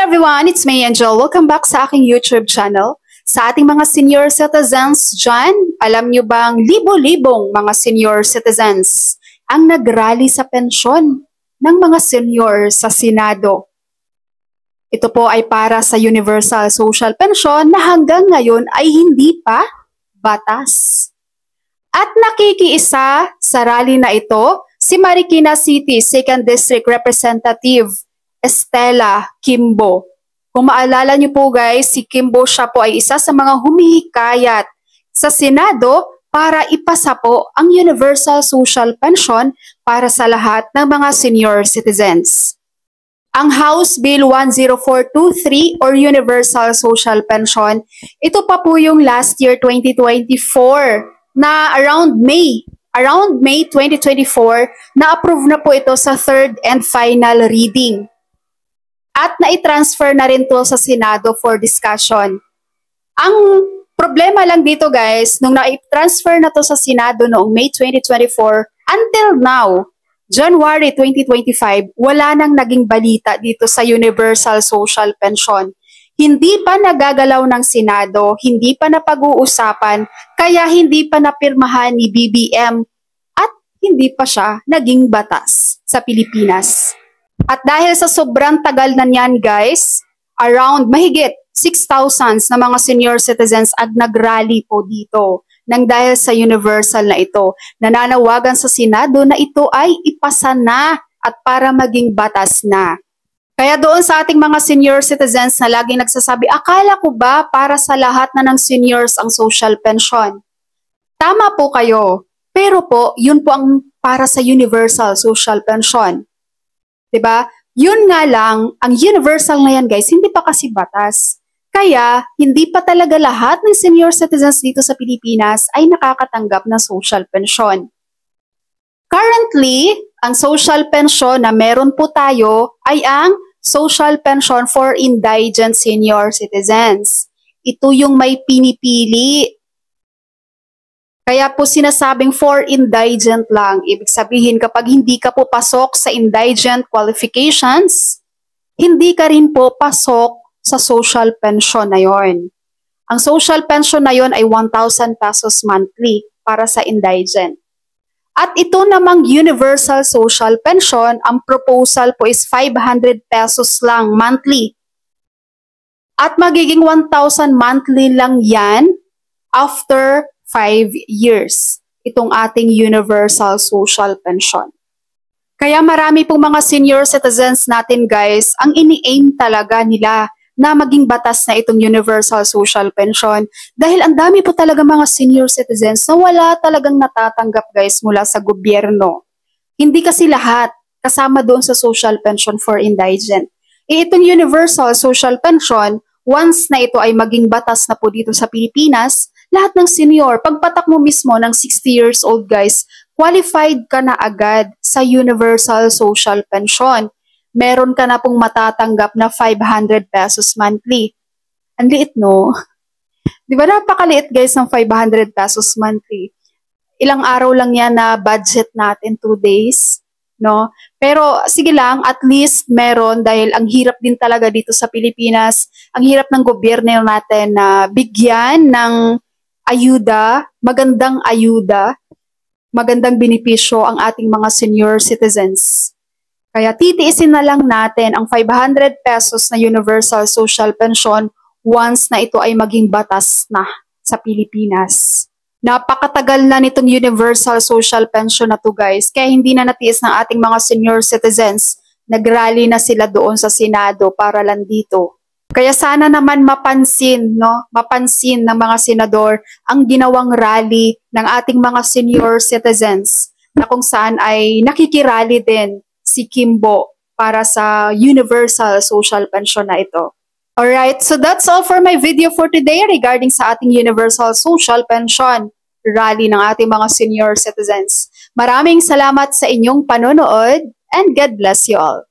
everyone, it's May Angel. Welcome back sa aking YouTube channel. Sa ating mga senior citizens dyan, alam nyo bang libo-libong mga senior citizens ang nagrally sa pensyon ng mga senior sa Senado. Ito po ay para sa Universal Social Pension na hanggang ngayon ay hindi pa batas. At nakikiisa sa rally na ito, si Marikina City 2nd District Representative Estela Kimbo. Kung maalala niyo po guys, si Kimbo siya po ay isa sa mga humihikayat sa Senado para ipasa po ang Universal Social Pension para sa lahat ng mga senior citizens. Ang House Bill 10423 or Universal Social Pension, ito pa po yung last year 2024 na around May 2024 na-approve na po ito sa third and final reading. At na-transfer na rin to sa Senado for discussion. Ang problema lang dito guys, nung na-transfer na to sa Senado noong May 2024, until now, January 2025, wala nang naging balita dito sa Universal Social Pension. Hindi pa nagagalaw ng Senado, hindi pa napag-uusapan, kaya hindi pa napirmahan ni BBM at hindi pa siya naging batas sa Pilipinas. At dahil sa sobrang tagal na niyan guys, around mahigit 6,000 na mga senior citizens ang nagrally po dito nang dahil sa universal na ito. Nananawagan sa Senado na ito ay ipasa na at para maging batas na. Kaya doon sa ating mga senior citizens na laging nagsasabi, akala ko ba para sa lahat na ng seniors ang social pension? Tama po kayo, pero po yun po ang para sa universal social pension. Diba? Yun nga lang, ang universal na yan guys, hindi pa kasi batas. Kaya, hindi pa talaga lahat ng senior citizens dito sa Pilipinas ay nakakatanggap ng social pension. Currently, ang social pension na meron po tayo ay ang Social Pension for Indigent Senior Citizens. Ito yung may pinipili. Kaya po sinasabing for indigent lang. Ibig sabihin kapag hindi ka po pasok sa indigent qualifications, hindi ka rin po pasok sa social pension na yon. Ang social pension na yon ay 1,000 pesos monthly para sa indigent. At ito namang universal social pension, ang proposal po is 500 pesos lang monthly. At magiging 1,000 monthly lang yan after 5 years, itong ating universal social pension. Kaya marami pong mga senior citizens natin guys, ang ini-aim talaga nila na maging batas na itong universal social pension dahil ang dami po talaga mga senior citizens na wala talagang natatanggap guys mula sa gobyerno. Hindi kasi lahat kasama doon sa social pension for indigent. Itong universal social pension, once na ito ay maging batas na po dito sa Pilipinas, lahat ng senior, pagpatak mo mismo ng 60 years old guys, qualified ka na agad sa Universal Social Pension. Meron ka na pong matatanggap na 500 pesos monthly. Ang liit no? Di ba napakaliit guys ng 500 pesos monthly? Ilang araw lang yan na budget natin, 2 days. No? Pero sige lang, at least meron dahil ang hirap din talaga dito sa Pilipinas. Ang hirap ng gobyerno natin na bigyan ng ayuda, magandang benepisyo ang ating mga senior citizens. Kaya titiisin na lang natin ang 500 pesos na Universal Social Pension once na ito ay maging batas na sa Pilipinas. Napakatagal na nitong Universal Social Pension na to guys, kaya hindi na natiis ng ating mga senior citizens. Nagrally na sila doon sa Senado para lang dito. Kaya sana naman mapansin ng mga senador ang ginawang rally ng ating mga senior citizens na kung saan ay nakikirally din si Kimbo para sa Universal Social Pension na ito. Alright, so that's all for my video for today regarding sa ating Universal Social Pension rally ng ating mga senior citizens. Maraming salamat sa inyong panonood and God bless you all.